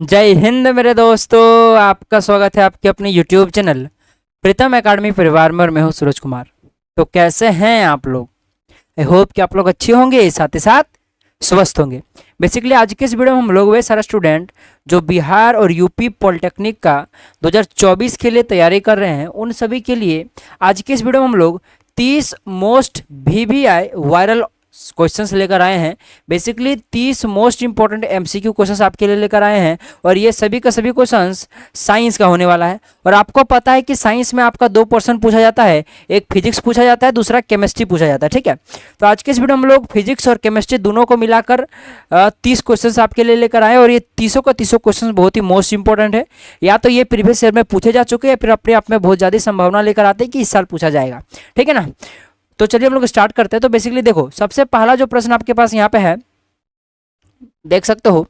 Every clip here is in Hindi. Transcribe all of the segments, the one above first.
जय हिंद मेरे दोस्तों। आपका स्वागत है आपके अपने YouTube चैनल प्रीतम एकेडमी परिवार में और मैं हूं सूरज कुमार। तो कैसे हैं आप लोग? आई होप कि आप लोग अच्छे होंगे, साथ ही साथ स्वस्थ होंगे। बेसिकली आज के इस वीडियो में हम लोग वे सारा स्टूडेंट जो बिहार और यूपी पॉलिटेक्निक का 2024 के लिए तैयारी कर रहे हैं उन सभी के लिए आज के इस वीडियो में हम लोग 30 मोस्ट VVI वायरल क्वेश्चंस लेकर आए हैं। Basically 30 most important MCQ questions आपके लिए लेकर आए हैं और ये सभी का सभी क्वेश्चंस साइंस का होने वाला है। और आपको पता है कि साइंस में आपका 2% पूछा जाता है, एक फिजिक्स पूछा जाता है, दूसरा केमिस्ट्री पूछा जाता है। ठीक है, तो आज के इस वीडियो में हम लोग फिजिक्स और केमिस्ट्री दोनों को मिलाकर 30 क्वेश्चन आपके लिए लेकर आए और ये 30 का 30 क्वेश्चन बहुत ही मोस्ट इंपॉर्टेंट है। या तो ये प्रीवियस ईयर में पूछे जा चुके हैं, फिर अपने आप में बहुत ज़्यादा संभावना लेकर आते हैं कि इस साल पूछा जाएगा। ठीक है ना, तो चलिए हम लोग स्टार्ट करते हैं। तो बेसिकली देखो, सबसे पहला जो प्रश्न आपके पास यहाँ पे है, देख सकते हो,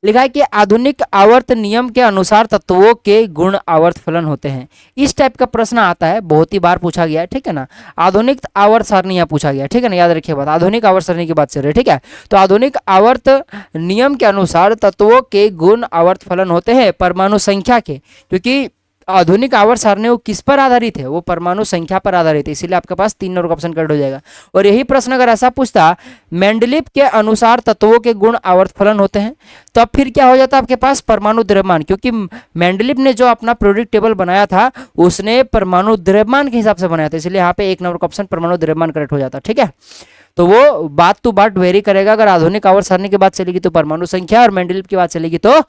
लिखा है कि आधुनिक आवर्त नियम के अनुसार तत्वों के गुण आवर्त फलन होते हैं। इस टाइप का प्रश्न आता है, बहुत ही बार पूछा गया है। ठीक है ना, आधुनिक आवर्त सारणी यहाँ पूछा गया है। ठीक है ना, याद रखिए बात, आधुनिक आवर्त सारणी की बात चल रही है। ठीक है, तो आधुनिक आवर्त नियम के अनुसार तत्वों के गुण आवर्त फलन होते हैं परमाणु संख्या के, क्योंकि आधुनिक आवर्त सारणी वो किस पर आधारित है, वो परमाणु संख्या पर आधारित है, इसीलिए आपके पास 3 नंबर का ऑप्शन करेक्ट हो जाएगा। और यही प्रश्न अगर ऐसा पूछता मेंडलीव के अनुसार तत्वों के गुण आवर्त फलन होते हैं, तो अब फिर क्या हो जाता आपके पास परमाणु द्रव्यमान, क्योंकि मेंडलीव ने जो अपना पीरियोडिक टेबल बनाया था उसने परमाणु द्रव्यमान के हिसाब से बनाया था, इसलिए यहाँ पे 1 नंबर का ऑप्शन परमाणु द्रव्यमान करेक्ट हो जाता। ठीक है, तो वो बात टू बात वेरी करेगा। अगर आधुनिक आवर्त सारणी की बात चलेगी तो परमाणु संख्या, और मेंडलीव की बात चलेगी तो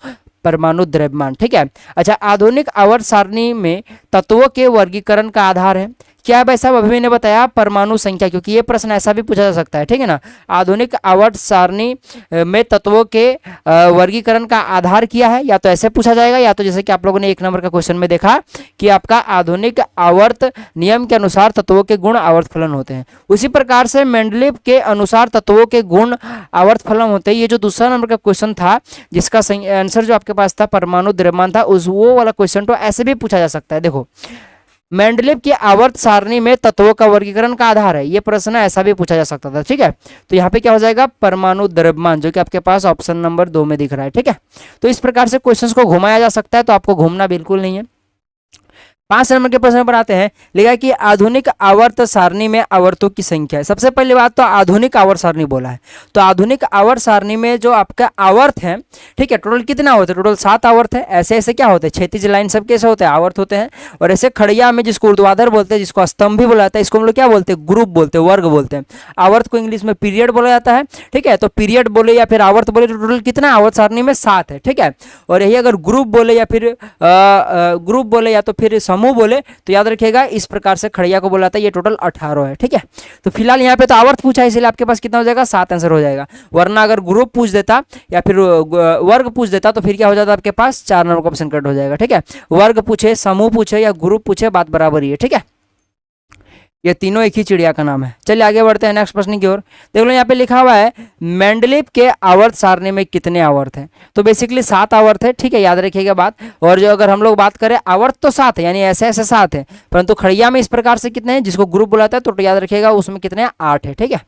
परमाणु द्रव्यमान। ठीक है, अच्छा, आधुनिक आवर्त सारणी में तत्वों के वर्गीकरण का आधार है क्या है भाई साहब? अभी मैंने बताया परमाणु संख्या, क्योंकि ये प्रश्न ऐसा भी पूछा जा सकता है। ठीक है ना, आधुनिक आवर्त सारणी में तत्वों के वर्गीकरण का आधार किया है, या तो ऐसे पूछा जाएगा, या तो जैसे कि आप लोगों ने 1 नंबर का क्वेश्चन में देखा कि आपका आधुनिक आवर्त नियम के अनुसार तत्वों के गुण आवर्त फलन होते हैं। उसी प्रकार से मेंडलीव के अनुसार तत्वों के गुण आवर्त फलन होते हैं। ये जो दूसरा नंबर का क्वेश्चन था जिसका आंसर जो आपके पास था परमाणु द्रव्यमान था, उस वो वाला क्वेश्चन तो ऐसे भी पूछा जा सकता है। देखो, मेंडलीव की आवर्त सारणी में तत्वों का वर्गीकरण का आधार है, ये प्रश्न ऐसा भी पूछा जा सकता था। ठीक है, तो यहाँ पे क्या हो जाएगा परमाणु द्रव्यमान, जो कि आपके पास ऑप्शन नंबर 2 में दिख रहा है। ठीक है, तो इस प्रकार से क्वेश्चंस को घुमाया जा सकता है, तो आपको घूमना बिल्कुल नहीं है। 5 नंबर के प्रश्न पर आते हैं। लिखा कि आधुनिक आवर्त सारणी में आवर्तों की संख्या है। सबसे पहली बात तो आधुनिक आवर्त सारणी बोला है, तो आधुनिक आवर्त सारणी में जो आपका आवर्त है, ठीक है, टोटल कितना होता है? टोटल 7 आवर्त है। ऐसे ऐसे क्या होते हैं, क्षैतिज लाइन सब कैसे होते हैं? आवर्त होते हैं। और ऐसे खड़िया में जिसको ऊर्ध्वाधर बोलते हैं, जिसको स्तंभ भी बोला जाता है, इसको हम लोग क्या बोलते हैं? ग्रुप बोलते हैं, वर्ग बोलते हैं। आवर्त को इंग्लिश में पीरियड बोला जाता है। ठीक है, तो पीरियड बोले या फिर आवर्त बोले तो टोटल कितना आवर्त सारणी में 7 है। ठीक है, और यही अगर ग्रुप बोले या फिर ग्रुप बोले या तो फिर समूह बोले तो याद रखिएगा इस प्रकार से खड़िया को बोला था, ये टोटल 18 है। ठीक है, तो फिलहाल यहाँ पे तो आवर्त पूछा है, इसलिए आपके पास कितना हो जाएगा? 7 आंसर हो जाएगा। वरना अगर ग्रुप पूछ देता या फिर वर्ग पूछ देता तो फिर क्या हो जाता आपके पास? 4 नंबर का ऑप्शन कट हो जाएगा। ठीक है, वर्ग पूछे, समूह पूछे या ग्रुप पूछे, बात बराबर ही है। ठीक है, ये तीनों एक ही चिड़िया का नाम है। चलिए आगे बढ़ते हैं नेक्स्ट प्रश्न की ओर। देख लो यहाँ पे लिखा हुआ है मेंडलीव के आवर्त सारणी में कितने आवर्त हैं? तो बेसिकली 7 आवर्त है। ठीक है, याद रखिएगा बात। और जो अगर हम लोग बात करें आवर्त तो 7 है, यानी ऐसे ऐसे 7 है, परंतु खड़िया में इस प्रकार से कितने हैं, जिसको ग्रुप बुलाता है, तो याद रखिएगा उसमें कितने? 8 है। ठीक है,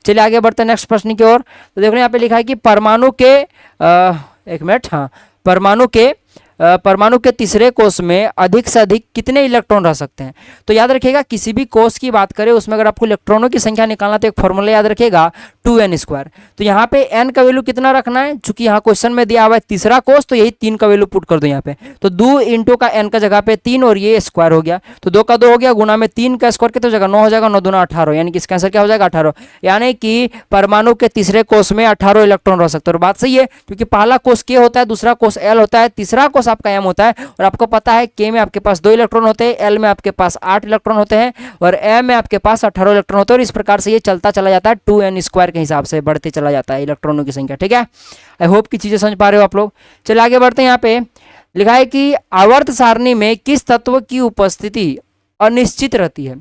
चलिए आगे बढ़ते हैं नेक्स्ट प्रश्न की ओर। तो देखो यहाँ पे लिखा है कि परमाणु के एक मिनट, हाँ, परमाणु के तीसरे कोष में अधिक से अधिक कितने इलेक्ट्रॉन रह सकते हैं? तो याद रखिएगा किसी भी कोष की बात करें उसमें अगर आपको इलेक्ट्रॉनों की संख्या निकालना तो एक फॉर्मूला याद रखिएगा 2n²। तो यहाँ पे n का वैल्यू कितना रखना है? चूंकि यहाँ क्वेश्चन में दिया हुआ है तीसरा कोष, तो यही 3 का वैल्यू पुट कर दो यहाँ पे। तो 2 इंटू का n का जगह पे 3 और ये स्क्वायर हो गया, तो 2 का 2 हो गया, गुना में 3 का स्क्वायर कितना हो जाएगा? 9 हो जाएगा, 9 दूना 18, यानी कि इसका आंसर क्या हो जाएगा? 18। यानी कि परमाणु के तीसरे कोष में 18 इलेक्ट्रॉन रह सकते हैं। और बात सही है, क्योंकि पहला कोष K होता है, दूसरा कोष L होता है, तीसरा कोष आपका M होता है। और आपको पता है K में आपके पास 2 इलेक्ट्रॉन होते हैं, L में आपके पास 8 इलेक्ट्रॉन होते हैं और M में आपके पास 18 इलेक्ट्रॉन होते हैं। और इस प्रकार से ये चलता चला जाता है 2n² के हिसाब से बढ़ते चला जाता है इलेक्ट्रॉनों की संख्या। ठीक है, आई होप की चीजें समझ पा रहे हो आप लोग। चलिए आगे बढ़ते हैं। यहाँ पे लिखा है कि आवर्त सारणी में किस तत्व की उपस्थिति अनिश्चित रहती है?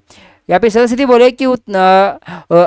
यहाँ पे सीधी सीधी बोले कि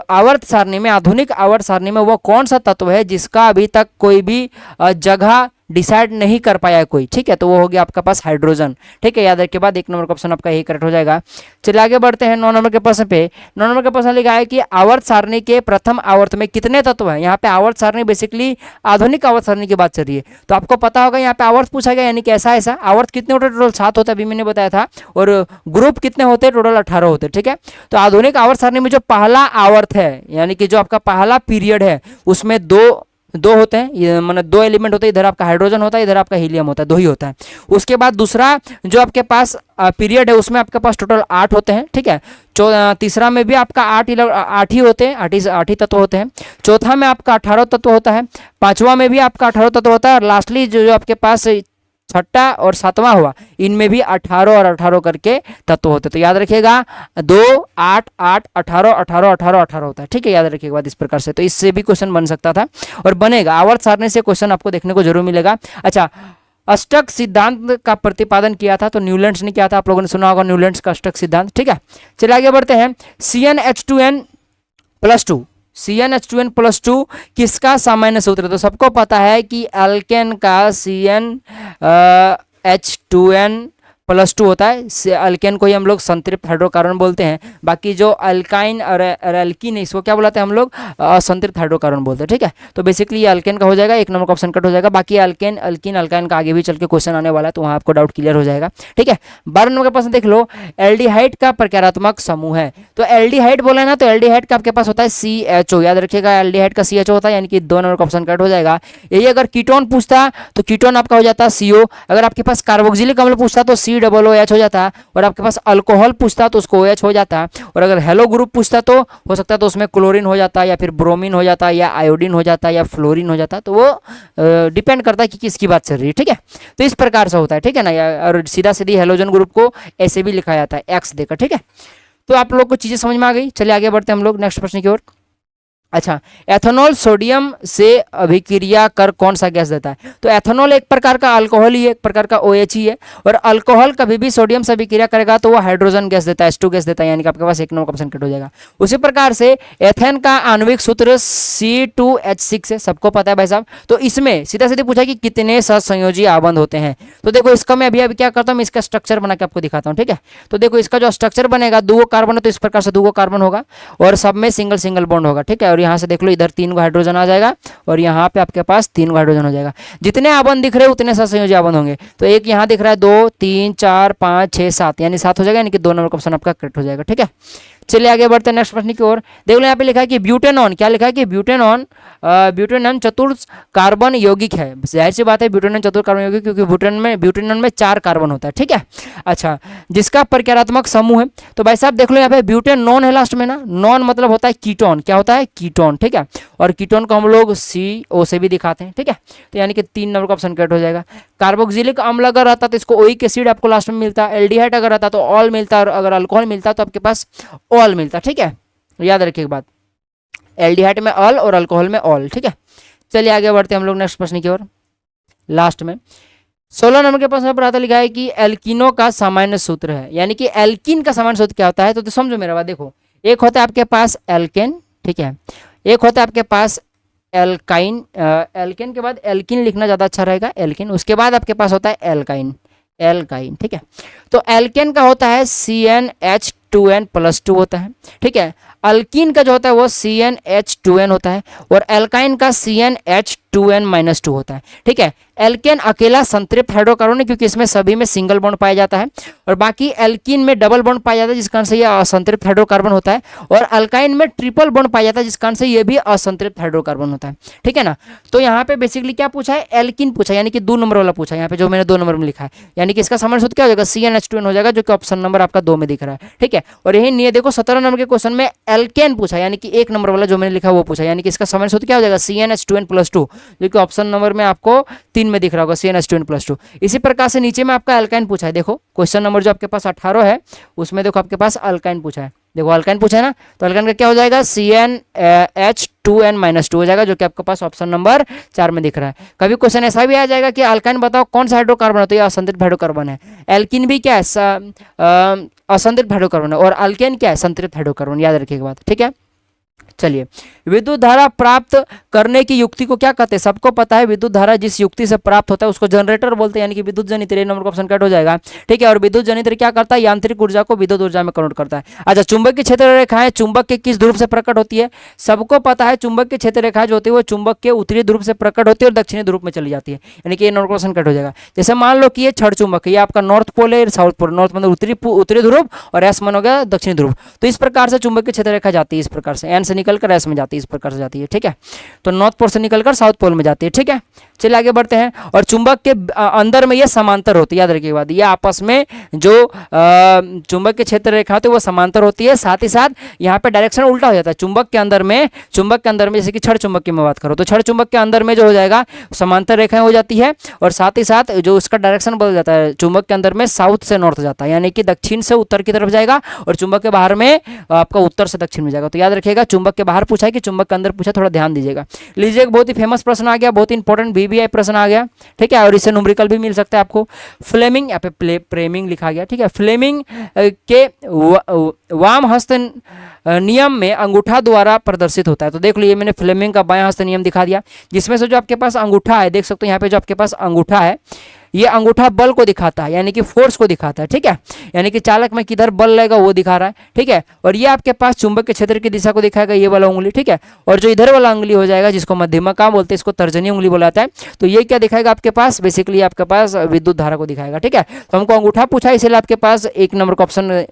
आवर्त सारणी में, आधुनिक आवर्त सारणी में वो कौन सा तत्व है जिसका अभी तक कोई भी जगह डिसाइड नहीं कर पाया है कोई, ठीक है, तो वो हो गया आपका पास हाइड्रोजन, ठीक है। याद रखिए बात, 1 नंबर का ऑप्शन आपका यही करेक्ट हो जाएगा। चलिए आगे बढ़ते हैं 9 नंबर के प्रश्न पे। 9 नंबर का प्रश्न लिखा है कि आवर्त सारणी के प्रथम आवर्त में कितने तत्व हैं। यहाँ पे आवर्त सारणी बेसिकली आधुनिक आवर्त सारणी की बात चल रही है, तो आपको पता होगा यहाँ पे आवर्त पूछा गया, यानी कि ऐसा ऐसा आवर्त कितने होते हैं, टोटल 7 होता है, अभी मैंने बताया था, और ग्रुप कितने होते हैं, टोटल 18 होते हैं, ठीक है। तो आधुनिक आवर्त सारणी में जो पहला आवर्त है, यानी कि जो आपका पहला पीरियड है, उसमें दो होते हैं, ये मतलब 2 एलिमेंट होते हैं, इधर आपका हाइड्रोजन होता है, इधर आपका हीलियम होता है, 2 ही होता है। उसके बाद दूसरा जो आपके पास पीरियड है, उसमें आपके पास टोटल 8 होते हैं, ठीक है। तीसरा में भी आपका 8 ही होते हैं, 8 ही तत्व होते हैं। चौथा में आपका 18 तत्व होता है। पांचवा में भी आपका 18 तत्व होता है, और लास्टली जो आपके पास छठा और सातवां हुआ, इनमें भी 18 और 18 करके तत्व होते हैं। तो याद रखिएगा 2 8 8 18 18 18 18 होता है, ठीक है। याद रखिएगा बात इस प्रकार से, तो इससे भी क्वेश्चन बन सकता था और बनेगा, आवर्त सारणी से क्वेश्चन आपको देखने को जरूर मिलेगा। अच्छा, अष्टक सिद्धांत का प्रतिपादन किया था तो न्यूलैंड्स ने किया था, आप लोगों ने सुना होगा न्यूलैंड्स का अष्टक सिद्धांत, ठीक है। चलिए आगे बढ़ते हैं। CnH2n+2, CnH2n+2 किसका सामान्य सूत्र है। तो सबको पता है कि एल्केन का CnH2n+2 होता है। अल्केन को ही हम लोग संतृप्त हाइड्रोकार्बन बोलते हैं, बाकी जो अल्काइन और एल्कीन है इसको क्या बुलाते हैं हम लोग, असंतृप्त हाइड्रोकार्बन बोलते हैं, ठीक है। तो बेसिकली ये अल्केन का हो जाएगा, 1 नंबर का ऑप्शन कट हो जाएगा। बाकी अल्केन अल्कीन अल्काइन का आगे भी चल के क्वेश्चन आने वाला है, तो वहाँ आपको डाउट क्लियर हो जाएगा, ठीक है। 12 नंबर का प्रश्न देख लो, एल्डिहाइड का प्रकारात्मक समूह है। तो एल्डिहाइड बोला ना, तो एल्डिहाइड का आपके पास होता है CHO, याद रखिएगा एल्डिहाइड का CHO होता है, यानी कि 2 नंबर का ऑप्शन कट हो जाएगा। यही अगर कीटोन पूछता तो कीटोन आपका हो जाता CO। अगर आपके पास कार्बोक्सिलिक अम्ल पूछता तो COOH हो जाता, और आपके पास अल्कोहल पूछता तो उसको OH हो जाता, और अगर हेलो ग्रुप पूछता तो हो सकता तो उसमें क्लोरीन हो जाता, या फिर ब्रोमीन हो जाता, या आयोडीन हो जाता, या फ्लोरीन हो जाता। तो वो डिपेंड करता है कि किसकी बात चल रही है, ठीक है। तो इस प्रकार से होता है, ठीक है ना। और सीधा सीधी हेलोजन ग्रुप को ऐसे भी लिखा जाता है X देकर, ठीक है। तो आप लोग को चीजें समझ में आ गई। चलिए आगे बढ़ते हैं हम लोग नेक्स्ट प्रश्न की ओर। अच्छा, एथेनॉल सोडियम से अभिक्रिया कर कौन सा गैस देता है। तो एथेनॉल एक प्रकार का अल्कोहल ही है, एक प्रकार का OH ही है, और अल्कोहल कभी भी सोडियम से अभिक्रिया करेगा तो वो हाइड्रोजन गैस देता है, H2 गैस देता है, यानी कि आपके पास 1 नंबर का ऑप्शन कट हो जाएगा। उसी प्रकार से एथेन का आणविक सूत्र C2H6 है, सबको पता है भाई साहब। तो इसमें सीधा सीधे पूछा कि कितने सहसंयोजी आबंध होते हैं। तो देखो इसका मैं अभी क्या करता हूँ, इसका स्ट्रक्चर बना के आपको दिखाता हूँ, ठीक है। तो देखो इसका जो स्ट्रक्चर बनेगा, 2 कार्बन है तो इस प्रकार से 2 कार्बन होगा, और सब में सिंगल सिंगल बॉन्ड होगा, ठीक है। और यहाँ से देख लो, इधर 3 हाइड्रोजन आ जाएगा, और यहाँ पे आपके पास 3 हाइड्रोजन हो जाएगा। जितने आबंध दिख रहे हैं उतने सहसंयोजी आबंध होंगे। तो एक यहाँ दिख रहा है 2 3 4 5 6 7, यानी 7 हो जाएगा, यानी कि 2 नंबर का ऑप्शन आपका करेक्ट हो जाएगा, ठीक है। चलिए आगे बढ़ते हैं नेक्स्ट प्रश्न की ओर। देख लो यहाँ पे लिखा है कि ब्यूटेनॉन, क्या लिखा है कि ब्यूटेनॉन चतुर्थ कार्बन यौगिक है। जाहिर सी बात है ब्यूटेनॉन चतुर्थ कार्बन यौगिक, क्योंकि ब्यूटेनॉन में 4 कार्बन होता है, ठीक है। अच्छा, जिसका प्रकारात्मक समूह है, तो भाई साहब देख लो यहाँ पे ब्यूटेनॉन है लास्ट में ना, नॉन मतलब होता है कीटोन, क्या होता है कीटोन, ठीक है। और कीटोन को हम लोग CO से भी दिखाते हैं, ठीक है। तो यानी कि 3 नंबर का ऑप्शन करेक्ट हो जाएगा। कार्बोक्सिलिक अम्ल अगर रहता तो इसको ओइक एसिड आपको लास्ट में मिलता, एल्डिहाइड अगर रहता तो ऑल मिलता, और अगर अल्कोहल मिलता तो आपके पास ऑल मिलता, ठीक है। याद रखिए बात, एल्डिहाइड में ऑल और अल्कोहल में ऑल, ठीक है। चलिए आगे बढ़ते हैं हम लोग नेक्स्ट प्रश्न की ओर। लास्ट में 16 नंबर के प्रश्न पर आता लिखा है कि एल्किनो का सामान्य सूत्र है, यानी कि एल्किन का सामान्य सूत्र क्या होता है। तो समझो मेरा बात, देखो एक होता है आपके पास एल्केन, ठीक है, एक होता है आपके पास एल्काइन। एल्केन के बाद एल्किन लिखना ज़्यादा अच्छा रहेगा, एल्किन। उसके बाद आपके पास होता है एल्काइन, एल्काइन, ठीक है। तो एल्केन का होता है CnH2n+2 होता है, ठीक है। अल्कीन का जो होता है वो CnH2n होता है, और एल्काइन का CnH2n-2 होता है, ठीक है। एल्केन अकेला संतृप्त हाइड्रोकार्बन है, क्योंकि इसमें सभी में सिंगल बॉन्ड पाया जाता है, और बाकी एल्कीन में डबल बॉन्ड पाया जाता है, जिस कारण से ये असंतृप्त हाइड्रोकार्बन होता है, और अल्काइन में ट्रिपल बॉन्ड पाया जाता है, जिस कारण से ये भी असंतृप्त हाइड्रोकार्बन होता है, ठीक है ना। तो यहाँ पे बेसिकली क्या पूछा है, एल्कीन पूछा, यानी कि 2 नंबर वाला पूछा है यहाँ पे, जो मैंने 2 नंबर में लिखा है, यानी कि इसका सामान्य सूत्र क्या हो जाएगा, CnH2n हो जाएगा, जो कि ऑप्शन नंबर आपका 2 में दिख रहा है, ठीक है। और यही नहीं देखो 17 नंबर के क्वेश्चन में एल्केन पूछा, यानी कि 1 नंबर वाला जो मैंने लिखा वो पूछा, यानी कि इसका सामान्य सूत्र क्या हो जाएगा, CnH2n+2, जो कि ऑप्शन नंबर में आपको 3 में दिख रहा होगा, CnH2n+2। इसी प्रकार से नीचे में आपका अल्काइन पूछा है, देखो क्वेश्चन नंबर जो आपके पास 18 है उसमें देखो आपके पास अल्काइन पूछा है, देखो अल्काइन पूछा है ना, तो अल्काइन का क्या हो जाएगा, CnH2n-2 हो जाएगा, जो कि आपके पास ऑप्शन नंबर 4 में दिख रहा है। कभी क्वेश्चन ऐसा भी आ जाएगा कि अल्काइन बताओ कौन सा हाइड्रोकार्बन है, तो ये असंतृप्त हाइड्रोकार्बन है। एल्किन भी क्या है, असंतृप्त हाइड्रोकार्बन है, और अल्केन क्या है, संतृप्त हाइड्रोकार्बन, याद रखिएगा बात, ठीक है। चलिए, विद्युत धारा प्राप्त करने की युक्ति को क्या कहते हैं? सबको पता है विद्युत धारा जिस युक्ति से प्राप्त होता है उसको जनरेटर बोलते हैं, यानी कि विद्युत जनित्र। ये नंबर का ऑप्शन कट हो जाएगा, ठीक है। और विद्युत जनित्र क्या करता है? यांत्रिक ऊर्जा को विद्युत ऊर्जा में कन्वर्ट करता है। अच्छा, चुंबक की क्षेत्र रेखाएं चुंबक के किस ध्रुव से प्रकट होती है? सबको पता है चुंबक की क्षेत्र रेखाएं जो होती है वो चुंबक के उत्तरी ध्रुव से प्रकट होती है और दक्षिणी ध्रुव में चली जाती है, यानी कि ये नंबर का ऑप्शन कट हो जाएगा। जैसे मान लो कि ये छड़ चुंबक है, ये आपका नॉर्थ पोल है, साउथ पोल, नॉर्थ मतलब उत्तरी ध्रुव और एस मन हो गया दक्षिणी ध्रुव। तो इस प्रकार से चुंबक की क्षेत्र रेखा जाती है, इस प्रकार से एन से निकलकर एस में जाती है, इस प्रकार से जाती है, ठीक है। तो नॉर्थ पोल से निकलकर साउथ पोल में जाती है, ठीक है। चलिए आगे बढ़ते हैं। और चुंबक के अंदर में ये समांतर होती है, याद रखिए बात, ये आपस में जो चुंबक के क्षेत्र रेखा होती है वो समांतर होती है, साथ ही साथ यहाँ पे डायरेक्शन उल्टा हो जाता है। चुंबक के अंदर में जैसे कि छड़ चुंबक की मैं बात करूँ तो छड़ चुंबक के अंदर में जो हो जाएगा समांतर रेखाएं हो जाती है, और साथ ही साथ जो उसका डायरेक्शन बदल जाता है, चुंबक के अंदर में साउथ से नॉर्थ जाता है, यानी कि दक्षिण से उत्तर की तरफ जाएगा, और चुंबक के बाहर में आपका उत्तर से दक्षिण में जाएगा। तो याद रखिएगा, चुंबक के बाहर पूछा है कि चुंबक के अंदर पूछा, थोड़ा ध्यान दीजिएगा। लीजिए, एक बहुत ही फेमस प्रश्न आ गया, बहुत इंपॉर्टेंट VBI प्रश्न आ गया, ठीक है, और इससे न्यूमेरिकल भी मिल सकता है आपको। फ्लेमिंग, यहाँ पे फ्लेमिंग लिखा गया, ठीक है। फ्लेमिंग के वाम हस्त नियम में अंगूठा द्वारा प्रदर्शित होता है। तो देख लीजिए, मैंने फ्लेमिंग का बायां हस्त नियम दिखा दिया, जिसमें से जो आपके पास अंगूठा है, देख सकते हो यहाँ पे जो आपके पास अंगूठा है, ये अंगूठा बल को दिखाता है, यानी कि फोर्स को दिखाता है, ठीक है, यानी कि चालक में किधर बल लगेगा वो दिखा रहा है, ठीक है। और ये आपके पास चुंबक के क्षेत्र की दिशा को दिखाएगा, ये वाला उंगली, ठीक है। और जो इधर वाला उंगली हो जाएगा, जिसको मध्यमा बोलते हैं, इसको तर्जनी उंगली बोला जाता है, तो ये क्या दिखाएगा आपके पास? बेसिकली आपके पास विद्युत धारा को दिखाएगा, ठीक है। तो हमको अंगूठा पूछा, इसलिए आपके पास 1 नंबर का ऑप्शन,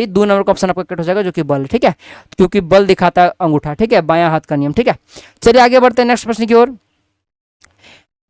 2 नंबर का ऑप्शन आपका कट हो जाएगा, जो कि बल, ठीक है, क्योंकि बल दिखाता है अंगूठा, ठीक है, बायां हाथ का नियम, ठीक है। चलिए आगे बढ़ते हैं नेक्स्ट प्रश्न की ओर।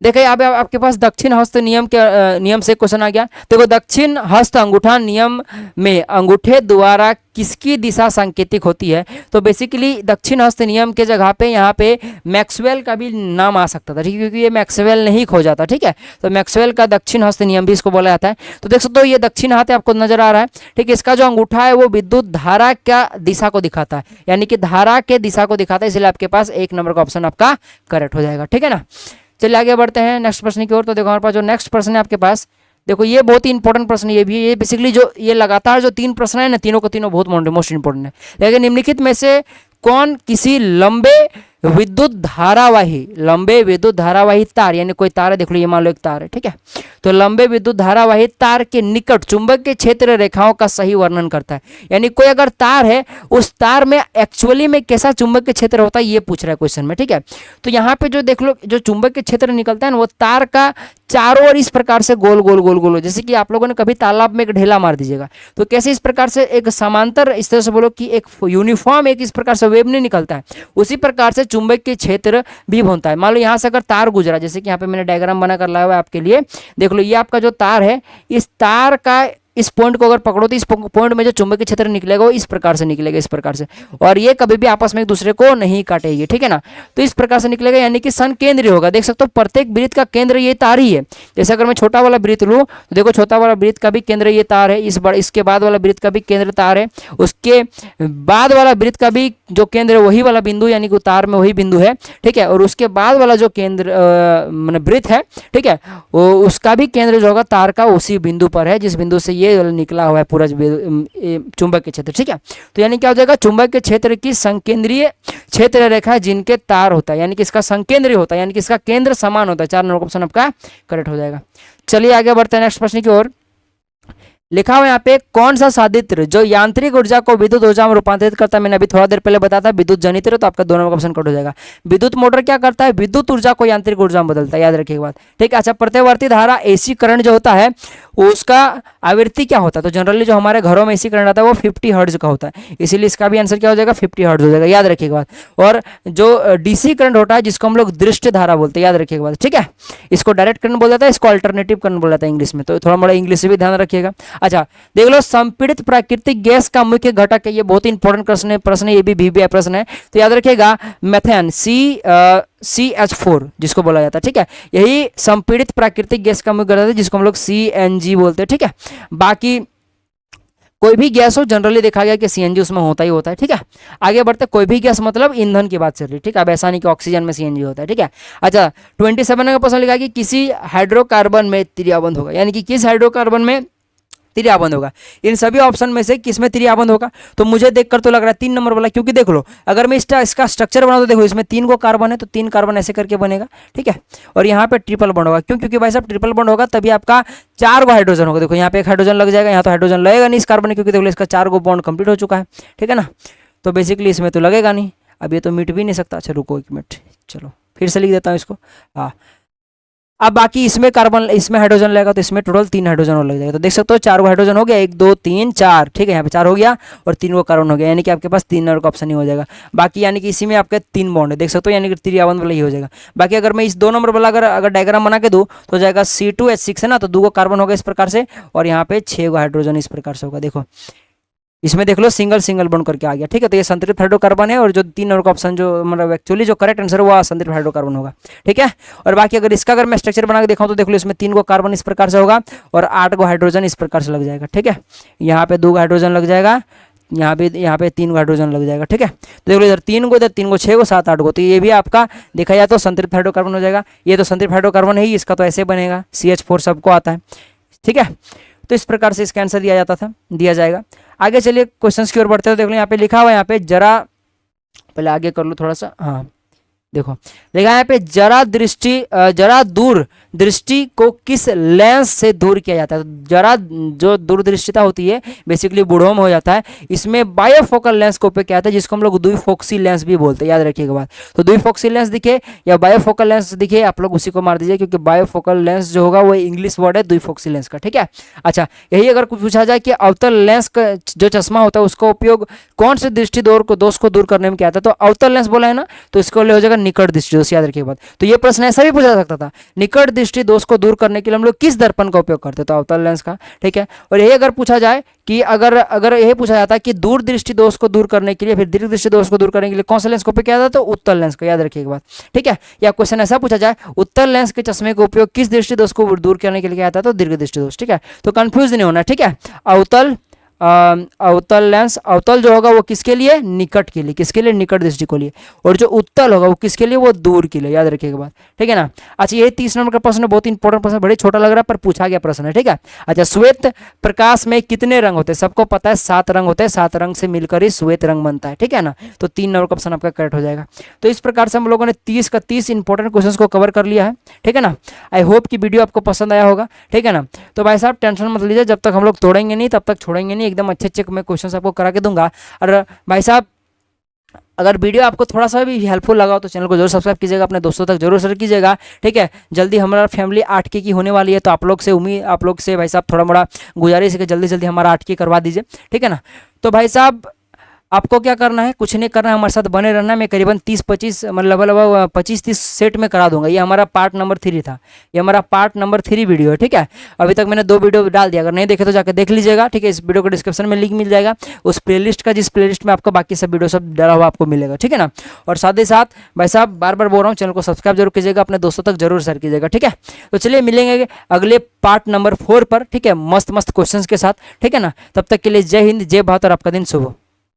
देखिए, अब आपके पास दक्षिण हस्त नियम के नियम से क्वेश्चन आ गया। देखो, दक्षिण हस्त अंगूठा नियम में अंगूठे द्वारा किसकी दिशा सांकेतिक होती है? तो बेसिकली दक्षिण हस्त नियम के जगह पे यहाँ पे मैक्सवेल का भी नाम आ सकता था, ठीक है, क्योंकि ये मैक्सवेल नहीं खोजा था, ठीक है। तो मैक्सवेल का दक्षिण हस्त नियम भी इसको बोला जाता है। तो देख सकते हो, ये दक्षिण हाथ है, आपको नजर आ रहा है, ठीक है। इसका जो अंगूठा है वो विद्युत धारा का दिशा को दिखाता है, यानी कि धारा के दिशा को दिखाता है, इसलिए आपके पास 1 नंबर का ऑप्शन आपका करेक्ट हो जाएगा, ठीक है ना। चलिए आगे बढ़ते हैं नेक्स्ट प्रश्न की ओर। तो देखो, हमारे पास जो नेक्स्ट प्रश्न है आपके पास, देखो ये बहुत ही इंपॉर्टेंट प्रश्न ये भी है। ये बेसिकली जो ये लगातार जो 3 प्रश्न है ना, तीनों को तीनों बहुत मोस्ट इंपॉर्टेंट है। लेकिन निम्नलिखित में से कौन किसी लंबे विद्युत धारावाही तार, यानी कोई तार है, देख लो ये मान लो एक तार है, ठीक है, तो लंबे विद्युत धारावाही तार के निकट चुंबक के क्षेत्र रेखाओं का सही वर्णन करता है। यानी कोई अगर तार है, उस तार में एक्चुअली में कैसा चुंबक के क्षेत्र होता है, ये पूछ रहा है क्वेश्चन में, ठीक है। तो यहाँ पे जो देख लो, जो चुंबक के क्षेत्र निकलता है ना, वो तार का चारों ओर इस प्रकार से गोल गोल गोल गोल, जैसे कि आप लोगों ने कभी तालाब में एक ढेला मार दीजिएगा, तो कैसे इस प्रकार से एक समांतर, इस तरह से बोलो कि एक यूनिफॉर्म एक इस प्रकार से वेव नहीं निकलता है, उसी प्रकार से चुंबक के क्षेत्र भी बनता है। मान लो यहाँ से अगर तार गुजरा, जैसे कि यहाँ पे मैंने डायग्राम बना कर लाया हुआ है आपके लिए, देख लो, ये आपका जो तार है, इस तार का इस पॉइंट को अगर पकड़ो तो इस पॉइंट में जो चुंबकीय क्षेत्र निकलेगा वो इस प्रकार से निकलेगा, इस प्रकार से, और ये कभी भी आपस में एक दूसरे को नहीं काटेगी, ठीक है ना। तो इस प्रकार से निकलेगा, यानी कि सन केंद्रीय होगा। देख सकते हो, प्रत्येक वृत्त का केंद्र ये तार ही है। जैसे अगर मैं छोटा वाला वृत्त लूँ तो देखो, छोटा वाला वृत्त का भी केंद्र ये तार है, इसके बाद वाला वृत्त का भी केंद्र तार है, उसके बाद वाला वृत्त का भी जो केंद्र है वही वाला बिंदु, यानी कि तार में वही बिंदु है, ठीक है, और उसके बाद वाला जो केंद्र मतलब वृत्त है, ठीक है, वो उसका भी केंद्र जो होगा तार का उसी बिंदु पर है, जिस बिंदु से ये निकला हुआ है पूरा चुंबक के क्षेत्र, ठीक है। तो यानी क्या हो जाएगा, चुंबक के क्षेत्र की संकेंद्रीय क्षेत्र रेखा जिनके तार होता है, यानी कि इसका संकेंद्रीय होता है, यानी कि इसका केंद्र समान होता है। 4 नंबर ऑप्शन आपका करेक्ट हो जाएगा। चलिए आगे बढ़ते हैं नेक्स्ट प्रश्न की ओर। लिखा हुआ यहाँ पे, कौन सा साधित्र जो यांत्रिक ऊर्जा को विद्युत ऊर्जा में रूपांतरित करता है? मैंने अभी थोड़ा देर पहले बताया था विद्युत जनित्र, तो आपका 2 नंबर ऑप्शन कट हो जाएगा। विद्युत मोटर क्या करता है? विद्युत ऊर्जा को यांत्रिक ऊर्जा में बदलता है, याद रखिएगा बात, ठीक है। अच्छा, प्रत्यावर्ती धारा एसी करंट जो होता है उसका आवृत्ति क्या होता है? तो जनरली जो हमारे घरों में एसी करंट आता है वो 50 हर्ट्ज का होता है, इसीलिए इसका भी आंसर क्या हो जाएगा, 50 हर्ट्ज हो जाएगा, याद रखिएगा बात। और जो डीसी करंट होता है जिसको हम लोग दृष्टि धारा बोलते हैं, याद रखिएगा बात, ठीक है। इसको डायरेक्ट करंट बोला जाता है, इसको अल्टरनेटिव करंट बोला जाता है इंग्लिश में, तो थोड़ा मोड़ा इंग्लिश से भी ध्यान रखिएगा। अच्छा देख लो, संपीड़ित प्राकृतिक गैस का मुख्य घटक है, ये बहुत ही इंपॉर्टेंट प्रश्न है, ये भी VBI प्रश्न है, तो याद रखिएगा मेथेन, CH4 जिसको बोला जाता है, ठीक है, यही संपीड़ित प्राकृतिक गैस का मुख्य घटक है, जिसको हम लोग CNG बोलते हैं, ठीक है। बाकी कोई भी गैस हो, जनरली देखा गया कि CNG उसमें होता ही होता है, ठीक है। आगे बढ़ते, कोई भी गैस मतलब ईंधन की बात चल रही है, ठीक है, अब ऐसा नहीं कि ऑक्सीजन में CNG होता है, ठीक है। अच्छा 27 का प्रश्न लिखा कि किसी हाइड्रोकार्बन में त्रियाबंध होगा, यानी कि किस हाइड्रोकार्बन में त्रियाबंद होगा। इन सभी ऑप्शन में से किसमें त्रियाबंद होगा? तो मुझे देखकर तो लग रहा है 3 नंबर वाला, क्योंकि देख लो अगर मैं इसका स्ट्रक्चर बना तो देखो इसमें 3 को कार्बन है, तो 3 कार्बन ऐसे करके बनेगा, ठीक है। और यहाँ पे ट्रिपल बॉन्ड होगा, क्यों? क्योंकि भाई साहब ट्रिपल बॉन्ड होगा तभी आपका 4 गो हाइड्रोजन होगा। देखो यहाँ पे एक हाइड्रोजन लग जाएगा, यहाँ तो हाइड्रोजन लगेगा नहीं इस कार्बन में, क्योंकि देखो इसका 4 गो बॉन्ड कंप्लीट हो चुका है, ठीक है ना। तो बेसिकली इसमें तो लगेगा नहीं, अब ये तो मिट भी नहीं सकता। अच्छा रुको 1 मिनट, चलो फिर से लिख देता हूँ इसको। हाँ, अब बाकी इसमें कार्बन, इसमें हाइड्रोजन लगेगा तो इसमें टोटल 3 हाइड्रोजन और लग जाएगा। तो देख सकते हो 4 हाइड्रोजन हो गया, 1 2 3 4, ठीक है। यहाँ पे 4 हो गया और 3 को कार्बन हो गया, यानी कि आपके पास 3 नंबर का ऑप्शन ही हो जाएगा। बाकी यानी कि इसी में आपके 3 बॉन्ड है, देख सकते हो, यानी कि त्रियाबंद वाला ही हो जाएगा। बाकी अगर मैं इस 2 नंबर वाला अगर डायग्राम बना के दूँ तो हो जाएगा C2H6 है ना, तो 2 को कार्बन होगा इस प्रकार से, और यहाँ पे 6 हाइड्रोजन इस प्रकार से होगा। देखो इसमें देख लो सिंगल सिंगल बॉन्ड करके आ गया, ठीक है। तो ये संतृप्त हाइड्रोकार्बन है, और जो 3 नंबर का ऑप्शन जो मतलब एक्चुअली जो करेक्ट आंसर है वो संतृप्त हाइड्रोकार्बन होगा, ठीक है। और बाकी अगर इसका अगर मैं स्ट्रक्चर बना के दिखाऊं तो देख लो इसमें 3 को कार्बन इस प्रकार से होगा और 8 को हाइड्रोजन इस प्रकार से लग जाएगा, ठीक है। यहाँ पे 2 हाइड्रोजन लग जाएगा, यहाँ पे 3 हाइड्रोजन लग जाएगा, ठीक है। तो देखो इधर 3 को, इधर 3 को, 6 को, 7 8 को, तो ये भी आपका देखा जाए तो संतृप्त हाइड्रोकार्बन हो जाएगा। ये तो संतृप्त हाइड्रोकार्बन है ही, इसका तो ऐसे बनेगा, CH4 सबको आता है, ठीक है। तो इस प्रकार से इसका आंसर दिया जाएगा। आगे चलिए क्वेश्चंस की ओर बढ़ते हैं। देख लो यहाँ पे लिखा हुआ है, यहाँ पे जरा पहले आगे कर लो थोड़ा सा। हाँ देखो देखा यहाँ पे जरा दूर दृष्टि को किस लेंस से दूर किया जाता है। तो जरा जो दूरदृष्टिता होती है बेसिकली बूढ़ों में हो जाता है, इसमें बायोफोकल लेंस को उपयोग किया जाता है, जिसको हम लोग द्विफोक्सी लेंस भी बोलते हैं, याद रखिएगा बात। तो द्विफोक्सी लेंस दिखे या बायोफोकल लेंस दिखे, आप लोग उसी को मार दीजिए, क्योंकि बायोफोकल लेंस जो होगा वो इंग्लिश वर्ड है द्विफोक्सी लेंस का, ठीक है। अच्छा, यही अगर कुछ पूछा जाए कि अवतल लेंस का जो चश्मा होता है उसका उपयोग कौन से दृष्टि दोष को दूर करने में किया जाता है, तो अवतल लेंस बोला है ना, तो इसको हो जाएगा निकट दृष्टि दोष, याद रखिए बात। तो ये प्रश्न ऐसा भी पूछा जा सकता था, निकट दृष्टि दोष को दूर करने के लिए हम लोग किस दर्पण का उपयोग करते हैं, तो अवतल लेंस का, ठीक है। और यही अगर पूछा जाए कि अगर यही पूछा जाता है कि दूर दृष्टि दोष को दूर करने के लिए, फिर दीर्घ दृष्टि दोष को दूर करने के लिए कौन सा लेंस का उपयोग किया जाता है, तो उत्तल लेंस का, याद रखिएगा बात, ठीक है। या क्वेश्चन ऐसा पूछा जाए उत्तल लेंस के चश्मे का उपयोग किस दृष्टि दोष को दूर करने के लिए किया जाता है, तो दीर्घ दृष्टि दोष, ठीक है। तो कंफ्यूज नहीं होना, ठीक है। अवतल लेंस, अवतल जो होगा वो किसके लिए, निकट के लिए, किसके लिए, निकट दृष्टि को लिए, और जो उत्तल होगा वो किसके लिए, वो दूर के लिए, याद रखिएगा बात, ठीक है ना। अच्छा, ये 30 नंबर का प्रश्न बहुत इंपॉर्टेंट प्रश्न, बड़े छोटा लग रहा है पर पूछा गया प्रश्न है, ठीक है। अच्छा, श्वेत प्रकाश में कितने रंग होते हैं, सबको पता है 7 रंग होते हैं, 7 रंग से मिलकर ही श्वेत रंग बनता है, ठीक है ना। तो 3 नंबर का ऑप्शन आपका करेक्ट हो जाएगा। तो इस प्रकार से हम लोगों ने 30 का 30 इंपॉर्टेंट क्वेश्चन को कवर कर लिया है, ठीक है ना। आई होप कि वीडियो आपको पसंद आया होगा, ठीक है ना। तो भाई साहब टेंशन मत लीजिए, जब तक हम लोग तोड़ेंगे नहीं तब तक छोड़ेंगे नहीं, एकदम अच्छे मैं क्वेश्चन आपको करा के दूंगा। और भाई साहब अगर वीडियो आपको थोड़ा सा भी हेल्पफुल लगा हो तो चैनल को जरूर सब्सक्राइब कीजिएगा, अपने दोस्तों तक जरूर शेयर कीजिएगा, ठीक है। जल्दी हमारा फैमिली 8K की होने वाली है, तो आप लोग से भाई साहब थोड़ा मोड़ा गुजारिश है कि जल्दी जल्दी हमारा 8K करवा दीजिए, ठीक है ना। तो भाई साहब आपको क्या करना है, कुछ नहीं करना है, हमारे साथ बने रहना है। मैं करीबन 30-25 मतलब 25-30 सेट में करा दूंगा। ये हमारा पार्ट नंबर 3 था, ये हमारा पार्ट नंबर 3 वीडियो है, ठीक है। अभी तक मैंने 2 वीडियो डाल दिया, अगर नहीं देखे तो जाकर देख लीजिएगा, ठीक है। इस वीडियो को डिस्क्रिप्शन में लिंक मिल जाएगा उस प्लेलिस्ट का, जिस प्लेलिस्ट में आपको बाकी सब वीडियो सब डाला हुआ आपको मिलेगा, ठीक है ना। और साथ ही साथ भाई साहब बार बार बोल रहा हूँ, चैनल को सब्सक्राइब जरूर कीजिएगा, अपने दोस्तों तक जरूर शेयर कीजिएगा, ठीक है। तो चलिए मिलेंगे अगले पार्ट नंबर 4 पर, ठीक है, मस्त मस्त क्वेश्चन के साथ, ठीक है ना। तब तक के लिए जय हिंद, जय भारत और आपका दिन शुभ हो।